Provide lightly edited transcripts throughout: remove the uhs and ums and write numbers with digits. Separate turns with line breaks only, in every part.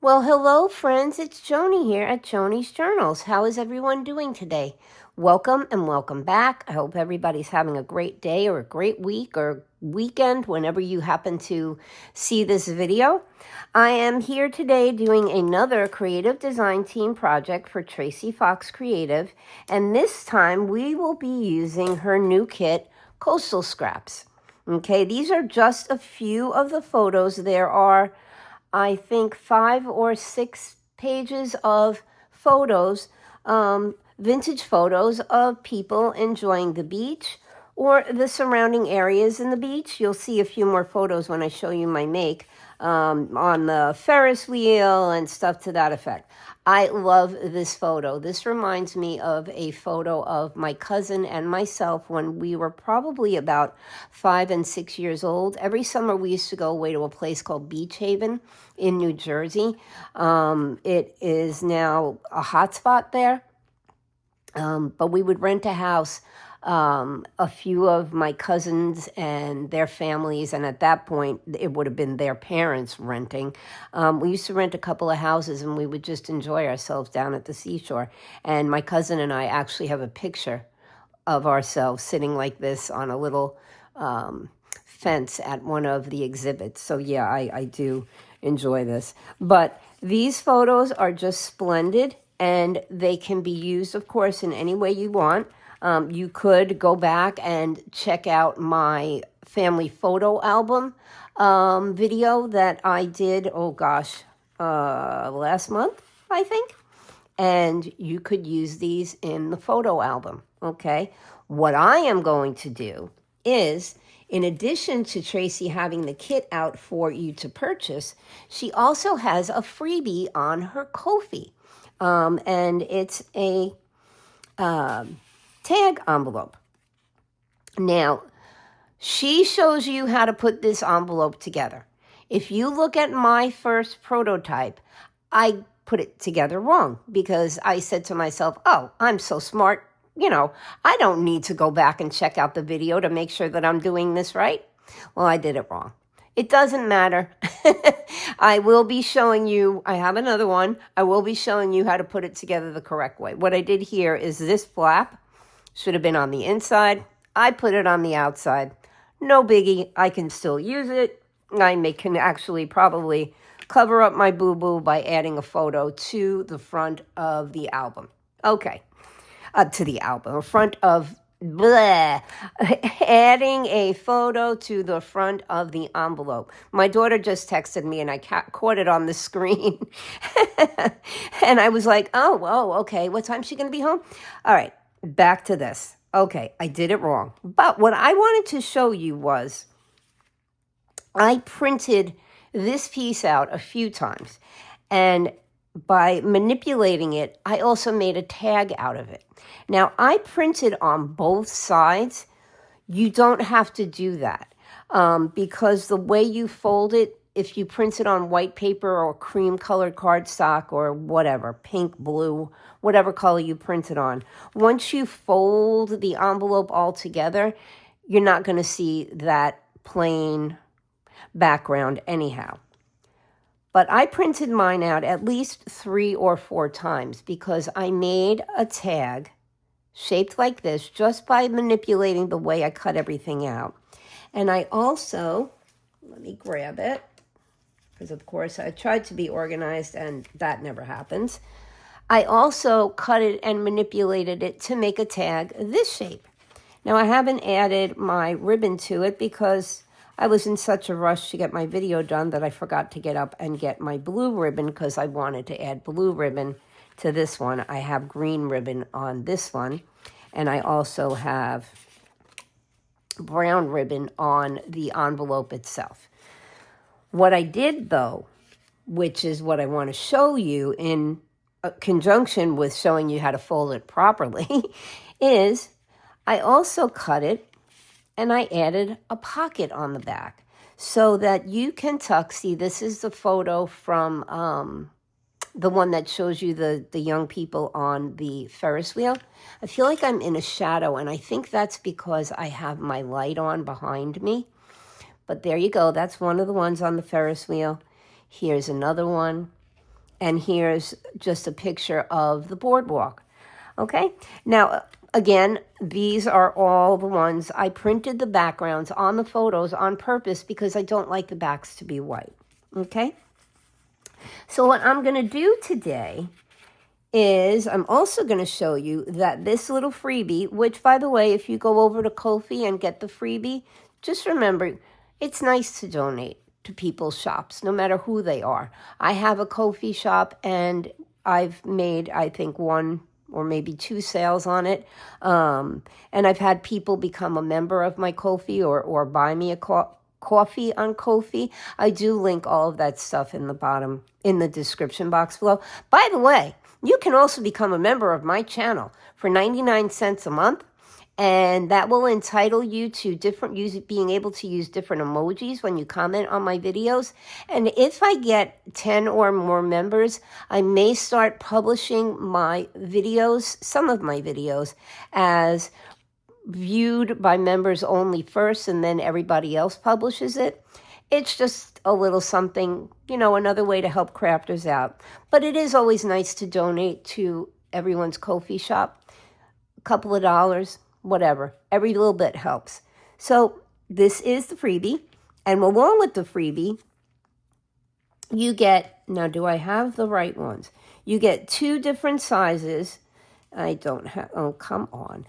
Well, hello, friends. It's Joni here at Joni's Journals. How is everyone doing today? Welcome and welcome back. I hope everybody's having a great day or a great week or weekend whenever you happen to see this video. I am here today doing another creative design team project for Tracie Fox Creative, and this time we will be using her new kit, Coastal Scraps. Okay, these are just a few of the photos. There are I think 5 or 6 pages of photos, vintage photos of people enjoying the beach or the surrounding areas in the beach. You'll see a few more photos when I show you my make on the Ferris wheel and stuff to that effect. I love this photo. This reminds me of a photo of my cousin and myself when we were probably about 5 and 6 years old. Every summer we used to go away to a place called Beach Haven in New Jersey. It is now a hot spot there. But we would rent a house, a few of my cousins and their families, and at that point, it would have been their parents renting. We used to rent a couple of houses, and we would just enjoy ourselves down at the seashore. And my cousin and I actually have a picture of ourselves sitting like this on a little fence at one of the exhibits. So yeah, I do enjoy this. But these photos are just splendid, and they can be used, of course, in any way you want. You could go back and check out my family photo album video that I did, last month, I think. And you could use these in the photo album, okay? What I am going to do is, in addition to Tracie having the kit out for you to purchase, she also has a freebie on her KoFi. And it's a tag envelope. Now, she shows you how to put this envelope together. If you look at my first prototype, I put it together wrong because I said to myself, oh, I'm so smart. I don't need to go back and check out the video to make sure that I'm doing this right. Well, I did it wrong. It doesn't matter. I will be showing you, I have another one. I will be showing you how to put it together the correct way. What I did here is this flap should have been on the inside. I put it on the outside. No biggie. I can still use it. Can actually probably cover up my boo-boo by adding a photo to the front of the album. Okay. To the album, front of adding a photo to the front of the envelope. My daughter just texted me and I caught it on the screen. And I was like, oh, okay. What time is she going to be home? All right, back to this. Okay, I did it wrong. But what I wanted to show you was I printed this piece out a few times. And by manipulating it, I also made a tag out of it. Now, I printed on both sides. You don't have to do that because the way you fold it, if you print it on white paper or cream-colored cardstock or whatever, pink, blue, whatever color you print it on, once you fold the envelope all together, you're not going to see that plain background anyhow. But I printed mine out at least 3 or 4 times because I made a tag shaped like this just by manipulating the way I cut everything out. And I also, let me grab it, because of course I tried to be organized and that never happens. I also cut it and manipulated it to make a tag this shape. Now I haven't added my ribbon to it because I was in such a rush to get my video done that I forgot to get up and get my blue ribbon because I wanted to add blue ribbon to this one. I have green ribbon on this one, and I also have brown ribbon on the envelope itself. What I did, though, which is what I want to show you in conjunction with showing you how to fold it properly, is I also cut it and I added a pocket on the back so that you can tuck. See, this is the photo from the one that shows you the young people on the Ferris wheel. I feel like I'm in a shadow, and I think that's because I have my light on behind me. But there you go. That's one of the ones on the Ferris wheel. Here's another one. And here's just a picture of the boardwalk. Okay, now again, these are all the ones I printed the backgrounds on the photos on purpose because I don't like the backs to be white. Okay, so what I'm going to do today is I'm also going to show you that this little freebie, which by the way, if you go over to Ko-fi and get the freebie, just remember, it's nice to donate to people's shops, no matter who they are. I have a KoFi shop and I've made, I think, 1 or maybe 2 sales on it. And I've had people become a member of my Ko-fi or buy me a coffee on Ko-fi. I do link all of that stuff in the bottom, in the description box below. By the way, you can also become a member of my channel for 99 cents a month. And that will entitle you to being able to use different emojis when you comment on my videos. And if I get 10 or more members, I may start publishing my videos, some of my videos, as viewed by members only first, and then everybody else publishes it. It's just a little something, another way to help crafters out. But it is always nice to donate to everyone's Ko-fi shop. A couple of dollars, whatever. Every little bit helps. So this is the freebie. And along with the freebie, you get, now do I have the right ones? You get 2 different sizes. I don't have, oh, come on.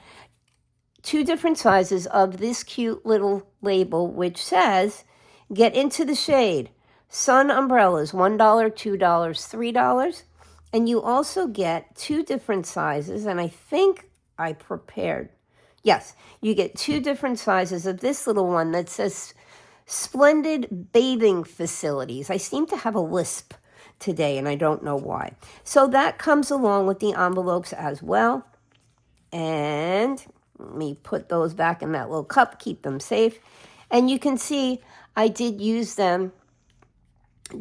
2 different sizes of this cute little label, which says, get into the shade. Sun umbrellas, $1, $2, $3. And you also get 2 different sizes, and I think I prepared. Yes, you get 2 different sizes of this little one that says Splendid Bathing Facilities. I seem to have a lisp today, and I don't know why. So that comes along with the envelopes as well. And let me put those back in that little cup, keep them safe. And you can see I did use them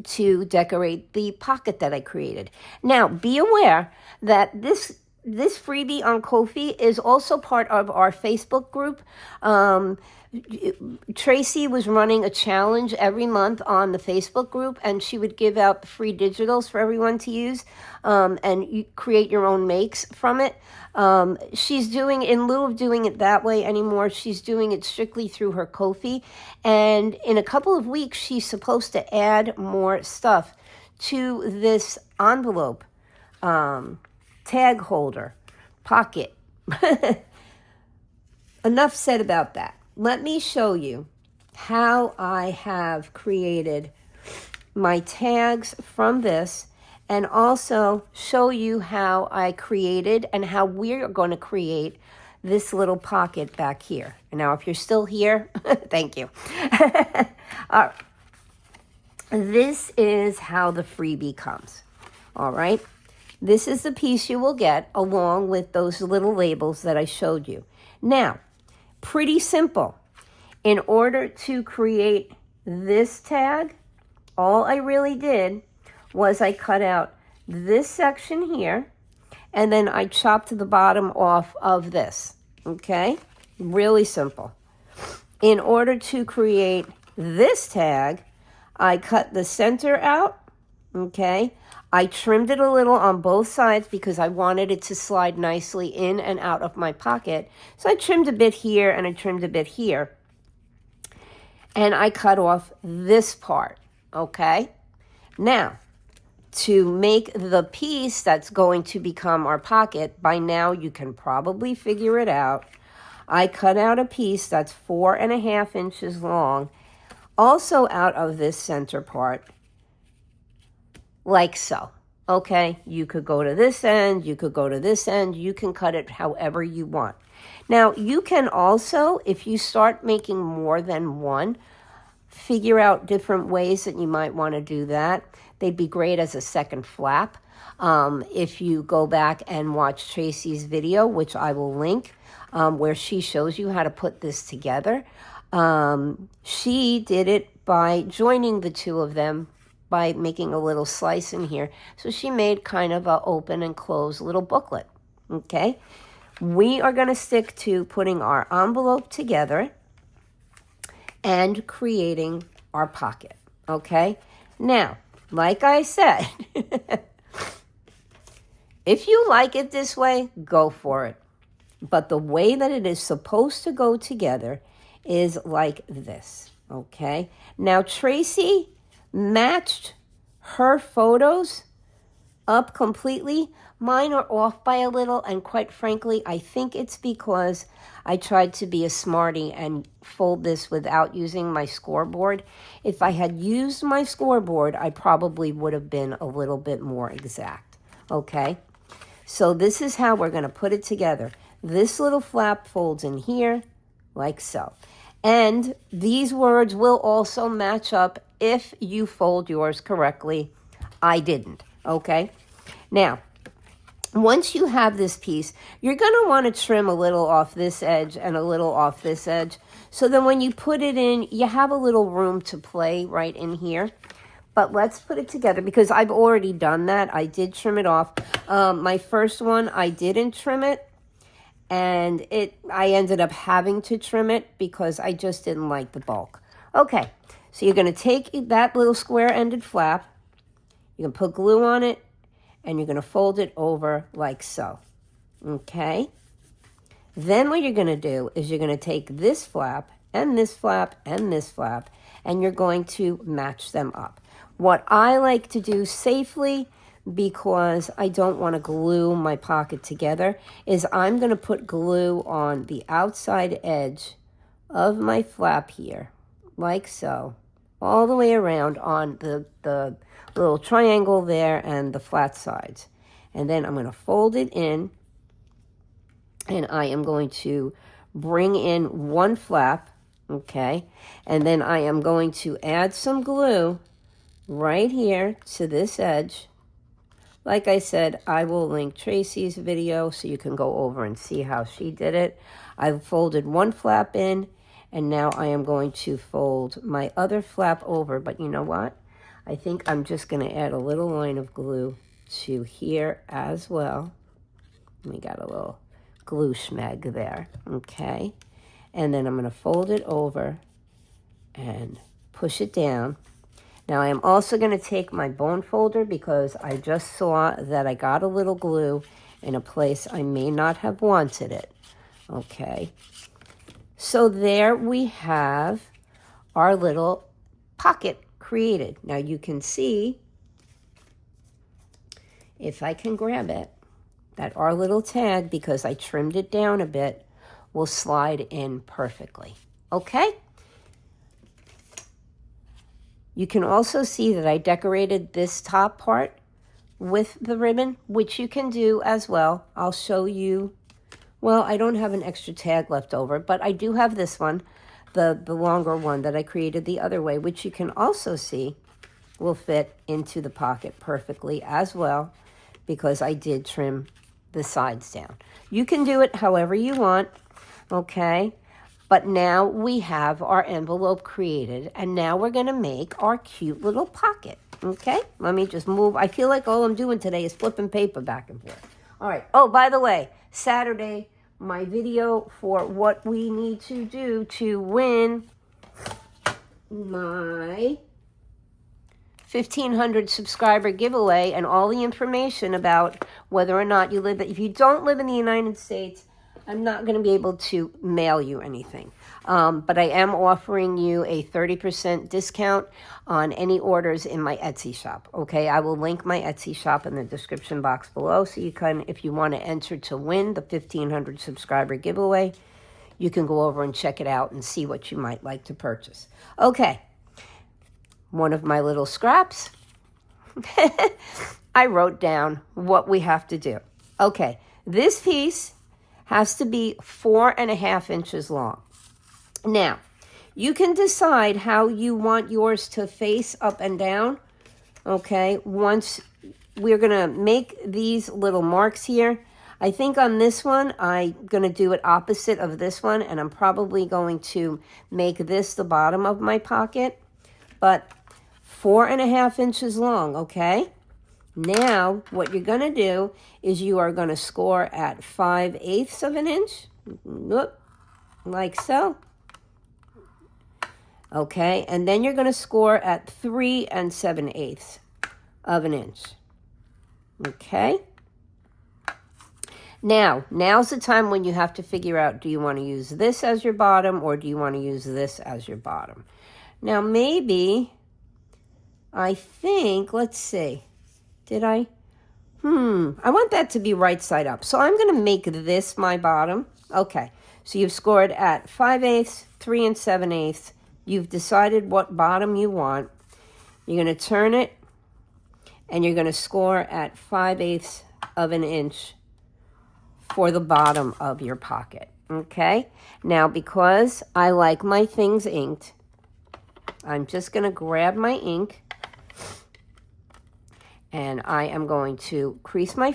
to decorate the pocket that I created. Now, be aware that this freebie on Ko-fi is also part of our Facebook group. Tracie was running a challenge every month on the Facebook group, and she would give out free digitals for everyone to use, and you create your own makes from it. She's doing, in lieu of doing it that way anymore, she's doing it strictly through her Ko-fi, and in a couple of weeks, she's supposed to add more stuff to this envelope, tag holder, pocket. Enough said about that. Let me show you how I have created my tags from this, and also show you how I created and how we're going to create this little pocket back here. Now, if you're still here, thank you. This is how the freebie comes. All right. This is the piece you will get along with those little labels that I showed you. Now, pretty simple. In order to create this tag, all I really did was I cut out this section here, and then I chopped the bottom off of this, okay? Really simple. In order to create this tag, I cut the center out, okay? I trimmed it a little on both sides because I wanted it to slide nicely in and out of my pocket. So I trimmed a bit here and I trimmed a bit here. And I cut off this part, okay? Now, to make the piece that's going to become our pocket, by now you can probably figure it out. I cut out a piece that's 4.5 inches long, also out of this center part, like so. Okay, you could go to this end, you could go to this end, you can cut it however you want. Now, you can also, if you start making more than one, figure out different ways that you might want to do that. They'd be great as a second flap. If you go back and watch Tracie's video, which I will link, where she shows you how to put this together. She did it by joining the two of them by making a little slice in here. So she made kind of a open and close little booklet, okay? We are going to stick to putting our envelope together and creating our pocket, okay? Now, like I said, If you like it this way, go for it. But the way that it is supposed to go together is like this, okay? Now, Tracie matched her photos up completely. Mine are off by a little, and quite frankly, I think it's because I tried to be a smarty and fold this without using my scoreboard. If I had used my scoreboard, I probably would have been a little bit more exact, okay? So this is how we're going to put it together. This little flap folds in here, like so. And these words will also match up if you fold yours correctly. I didn't, okay? Now, once you have this piece, you're going to want to trim a little off this edge and a little off this edge. So then when you put it in, you have a little room to play right in here. But let's put it together because I've already done that. I did trim it off. My first one, I didn't trim it. And I ended up having to trim it because I just didn't like the bulk. Okay, so you're going to take that little square-ended flap. You can put glue on it. And you're going to fold it over like so. Okay? Then what you're going to do is you're going to take this flap and this flap and this flap. And you're going to match them up. What I like to do safely, because I don't want to glue my pocket together, is I'm going to put glue on the outside edge of my flap here, like so, all the way around on the little triangle there and the flat sides. And then I'm going to fold it in, and I am going to bring in one flap, okay? And then I am going to add some glue right here to this edge. Like I said, I will link Tracie's video so you can go over and see how she did it. I've folded one flap in, and now I am going to fold my other flap over. But you know what? I think I'm just going to add a little line of glue to here as well. We got a little glue schmeg there, okay? And then I'm going to fold it over and push it down. Now, I am also going to take my bone folder because I just saw that I got a little glue in a place I may not have wanted it. Okay. So there we have our little pocket created. Now, you can see, if I can grab it, that our little tag, because I trimmed it down a bit, will slide in perfectly. Okay? You can also see that I decorated this top part with the ribbon, which you can do as well. I'll show you. Well, I don't have an extra tag left over, but I do have this one, the longer one that I created the other way, which you can also see will fit into the pocket perfectly as well, because I did trim the sides down. You can do it however you want, okay? But now we have our envelope created, and now we're going to make our cute little pocket, okay? Let me just move. I feel like all I'm doing today is flipping paper back and forth. All right. Oh, by the way, Saturday, my video for what we need to do to win my 1,500 subscriber giveaway, and all the information about whether or not you live, if you don't live in the United States, I'm not going to be able to mail you anything. But I am offering you a 30% discount on any orders in my Etsy shop. Okay, I will link my Etsy shop in the description box below, so you can, if you want to enter to win the 1,500 subscriber giveaway, you can go over and check it out and see what you might like to purchase. Okay, one of my little scraps. I wrote down what we have to do. Okay, this piece has to be 4.5 inches long. Now, you can decide how you want yours to face up and down, okay? Once we're going to make these little marks here, I think on this one, I'm going to do it opposite of this one, and I'm probably going to make this the bottom of my pocket, but 4.5 inches long, okay? Now, what you're going to do is you are going to score at 5/8 of an inch, like so. Okay, and then you're going to score at 3 7/8 of an inch. Okay, Now's the time when you have to figure out, do you want to use this as your bottom or do you want to use this as your bottom? Now, maybe, I think, let's see, did I? I want that to be right side up. So I'm going to make this my bottom. Okay, so you've scored at 5/8, 3 7/8. You've decided what bottom you want. You're going to turn it, and you're going to score at 5/8 of an inch for the bottom of your pocket. Okay, now because I like my things inked, I'm just going to grab my ink, and I am going to crease my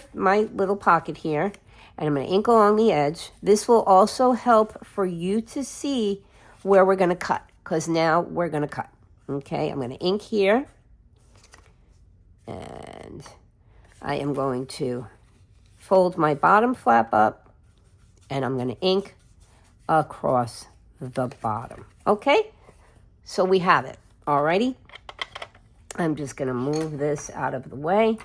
little pocket here, and I'm going to ink along the edge. This will also help for you to see where we're going to cut, because now we're going to cut. Okay, I'm going to ink here, and I am going to fold my bottom flap up, and I'm going to ink across the bottom. Okay, so we have it. Alrighty, I'm just going to move this out of the way,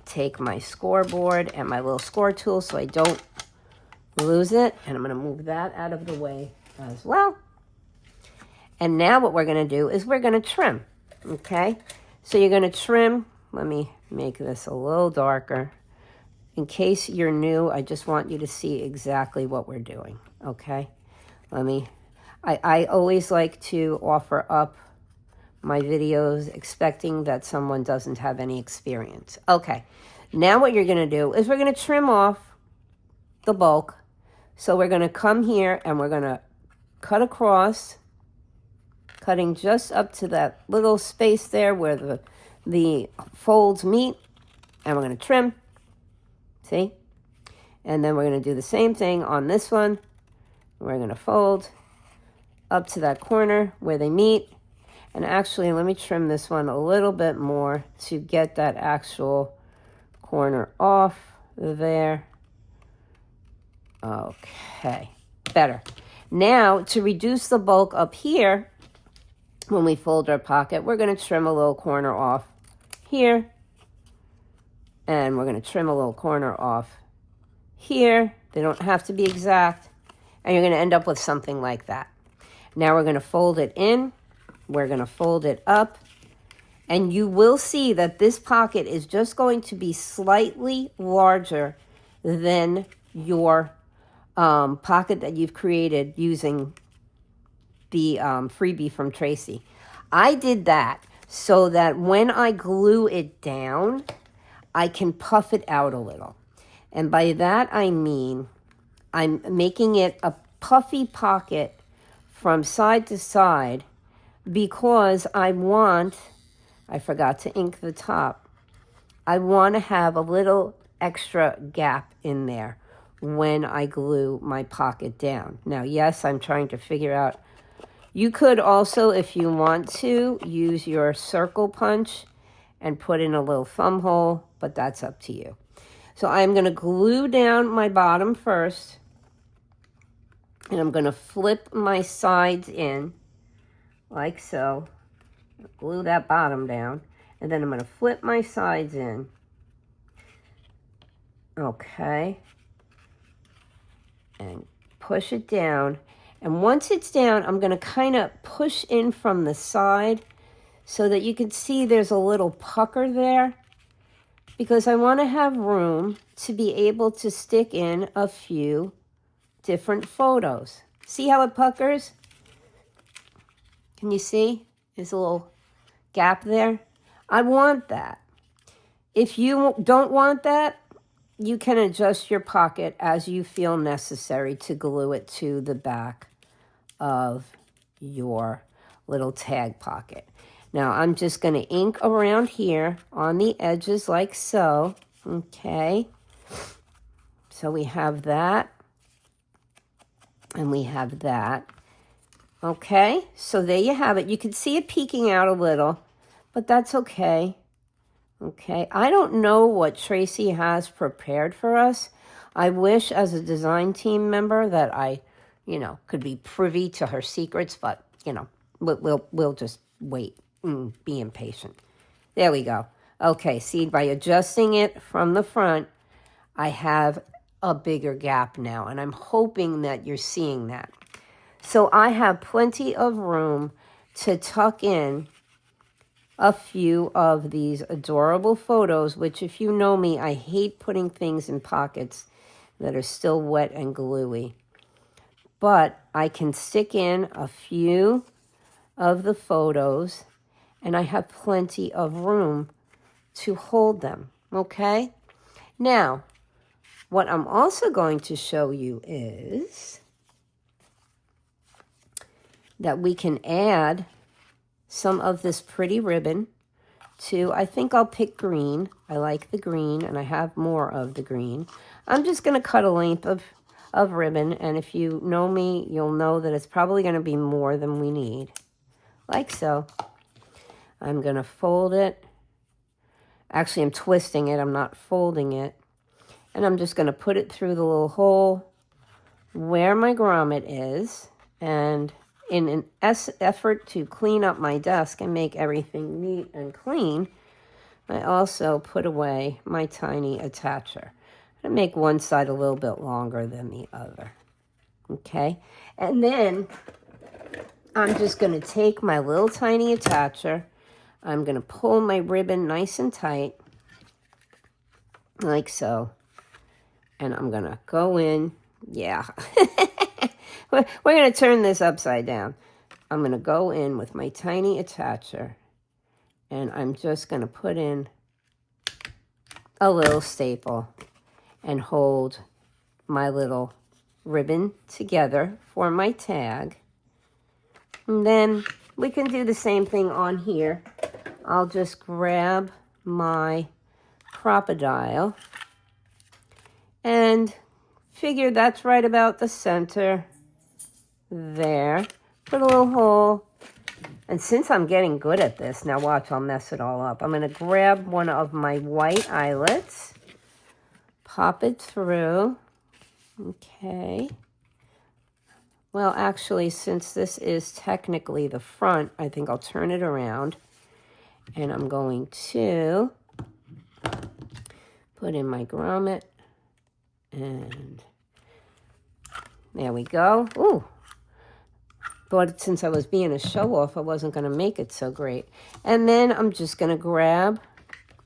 take my scoreboard and my little score tool so I don't lose it, and I'm going to move that out of the way as well. And now what we're going to do is we're going to trim. Okay, so you're going to trim. Let me make this a little darker. In case you're new, I just want you to see exactly what we're doing, okay? I always like to offer up my videos expecting that someone doesn't have any experience. Okay, now what you're going to do is we're going to trim off the bulk. So we're going to come here and we're going to cut across, cutting just up to that little space there where the folds meet, and we're going to trim. See? And then we're going to do the same thing on this one. We're going to fold up to that corner where they meet. And actually, let me trim this one a little bit more to get that actual corner off there. Okay, better. Now, to reduce the bulk up here, when we fold our pocket, we're going to trim a little corner off here. And we're going to trim a little corner off here. They don't have to be exact. And you're going to end up with something like that. Now we're going to fold it in. We're going to fold it up. And you will see that this pocket is just going to be slightly larger than your pocket that you've created using the freebie from Tracie. I did that so that when I glue it down, I can puff it out a little. And by that I mean I'm making it a puffy pocket from side to side because I forgot to ink the top. I want to have a little extra gap in there when I glue my pocket down. Now, yes, I'm trying to figure out. You could also, if you want to, use your circle punch and put in a little thumb hole, but that's up to you. So I'm going to glue down my bottom first, and I'm going to flip my sides in like so. Glue that bottom down, and then I'm going to flip my sides in. Okay. And push it down. And once it's down, I'm going to kind of push in from the side so that you can see there's a little pucker there, because I want to have room to be able to stick in a few different photos. See how it puckers? Can you see? There's a little gap there. I want that. If you don't want that, you can adjust your pocket as you feel necessary to glue it to the back of your little tag pocket. Now, I'm just going to ink around here on the edges like so. Okay. So we have that. And we have that. Okay. So there you have it. You can see it peeking out a little, but that's okay. Okay. I don't know what Tracie has prepared for us. I wish as a design team member that I, could be privy to her secrets, but, we'll just wait. Be impatient. There we go. Okay, see, by adjusting it from the front, I have a bigger gap now, and I'm hoping that you're seeing that. So I have plenty of room to tuck in a few of these adorable photos, which if you know me, I hate putting things in pockets that are still wet and gluey. But I can stick in a few of the photos, and I have plenty of room to hold them, okay? Now, what I'm also going to show you is that we can add some of this pretty ribbon to, I think I'll pick green. I like the green, and I have more of the green. I'm just going to cut a length of ribbon, and if you know me, you'll know that it's probably going to be more than we need, like so. I'm going to fold it. Actually, I'm twisting it. I'm not folding it. And I'm just going to put it through the little hole where my grommet is. And in an effort to clean up my desk and make everything neat and clean, I also put away my tiny attacher. I make one side a little bit longer than the other. Okay? And then I'm just going to take my little tiny attacher. I'm going to pull my ribbon nice and tight, like so. And I'm going to go in. Yeah. We're going to turn this upside down. I'm going to go in with my tiny attacher. And I'm just going to put in a little staple and hold my little ribbon together for my tag. And then we can do the same thing on here. I'll just grab my crocodile and figure that's right about the center there. Put a little hole. And since I'm getting good at this, now watch, I'll mess it all up. I'm going to grab one of my white eyelets, pop it through. Okay. Well, actually, since this is technically the front, I think I'll turn it around. And I'm going to put in my grommet. And there we go. Ooh. Thought since I was being a show-off, I wasn't going to make it so great. And then I'm just going to grab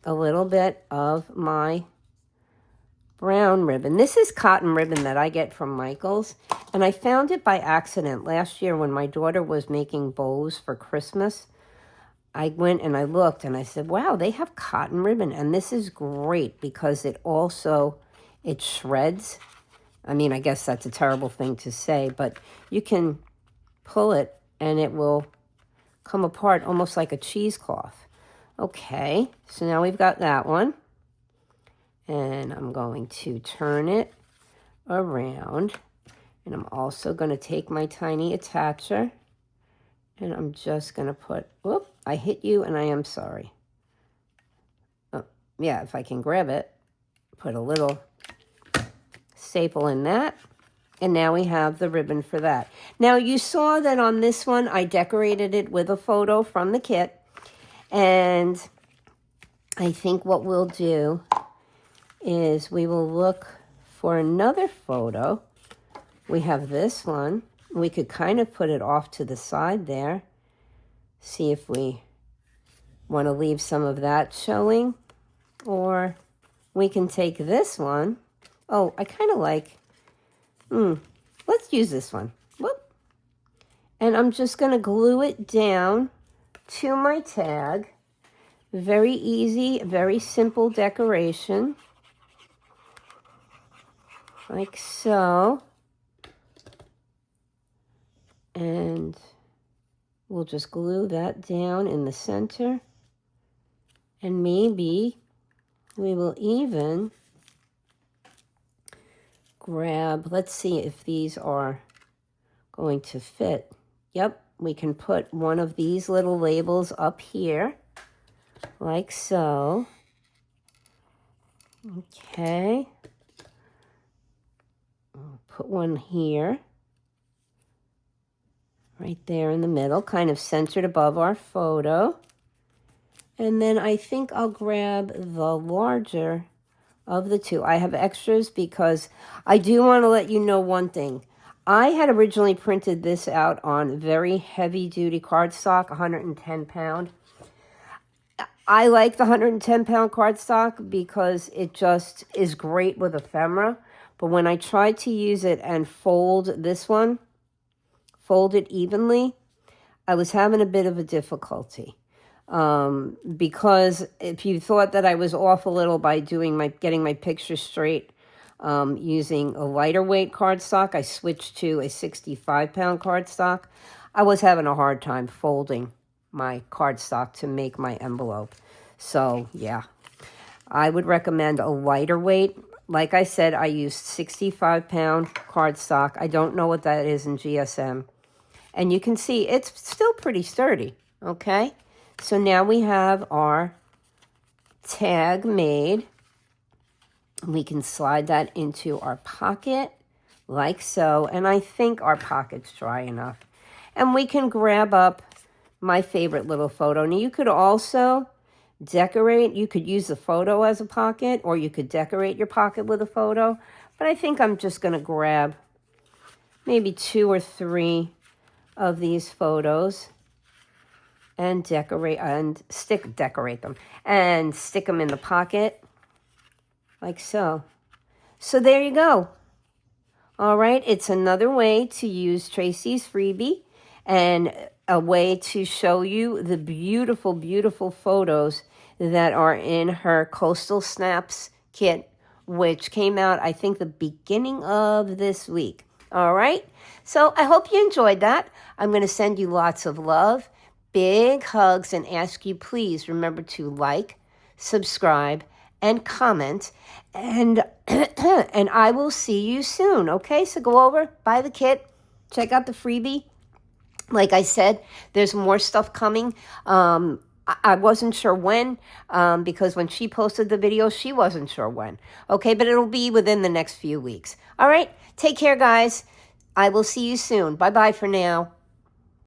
a little bit of my brown ribbon. This is cotton ribbon that I get from Michael's. And I found it by accident last year when my daughter was making bows for Christmas. I went and I looked and I said, wow, they have cotton ribbon. And this is great because it shreds. I mean, I guess that's a terrible thing to say, but you can pull it and it will come apart almost like a cheesecloth. Okay, so now we've got that one. And I'm going to turn it around. And I'm also going to take my tiny attacher. And I'm just going to put, whoop, I hit you and I am sorry. Oh, yeah, if I can grab it, put a little staple in that. And now we have the ribbon for that. Now you saw that on this one, I decorated it with a photo from the kit. And I think what we'll do is we will look for another photo. We have this one. We could kind of put it off to the side there. See if we want to leave some of that showing. Or we can take this one. Oh, I kind of like, let's use this one. Whoop. And I'm just going to glue it down to my tag. Very easy, very simple decoration. Like so. And we'll just glue that down in the center. And maybe we will even grab, let's see if these are going to fit. Yep, we can put one of these little labels up here, like so. Okay. I'll put one here. Right there in the middle, kind of centered above our photo. And then I think I'll grab the larger of the two. I have extras because I do want to let you know one thing. I had originally printed this out on very heavy-duty cardstock, 110 pound. I like the 110 pound cardstock because it just is great with ephemera. But when I tried to use it and fold this one, fold it evenly, I was having a bit of a difficulty. Because if you thought that I was off a little by getting my picture straight, using a lighter weight cardstock, I switched to a 65 pound cardstock. I was having a hard time folding my cardstock to make my envelope. So yeah, I would recommend a lighter weight. Like I said, I used 65 pound cardstock. I don't know what that is in GSM. And you can see it's still pretty sturdy, okay? So now we have our tag made. We can slide that into our pocket like so. And I think our pocket's dry enough. And we can grab up my favorite little photo. Now you could also decorate. You could use the photo as a pocket, or you could decorate your pocket with a photo. But I think I'm just going to grab maybe 2 or 3 of these photos and decorate them and stick them in the pocket like so. So there you go. All right, it's another way to use Tracie's freebie and a way to show you the beautiful, beautiful photos that are in her Coastal Snaps kit, which came out, I think, the beginning of this week. All right, so I hope you enjoyed that. I'm going to send you lots of love, big hugs, and ask you please remember to like, subscribe, and comment, and and I will see you soon. Okay, so go over, buy the kit, check out the freebie. Like I said, there's more stuff coming. I wasn't sure when, because when she posted the video, she wasn't sure when. Okay, but it'll be within the next few weeks. All right, take care, guys. I will see you soon. Bye-bye for now.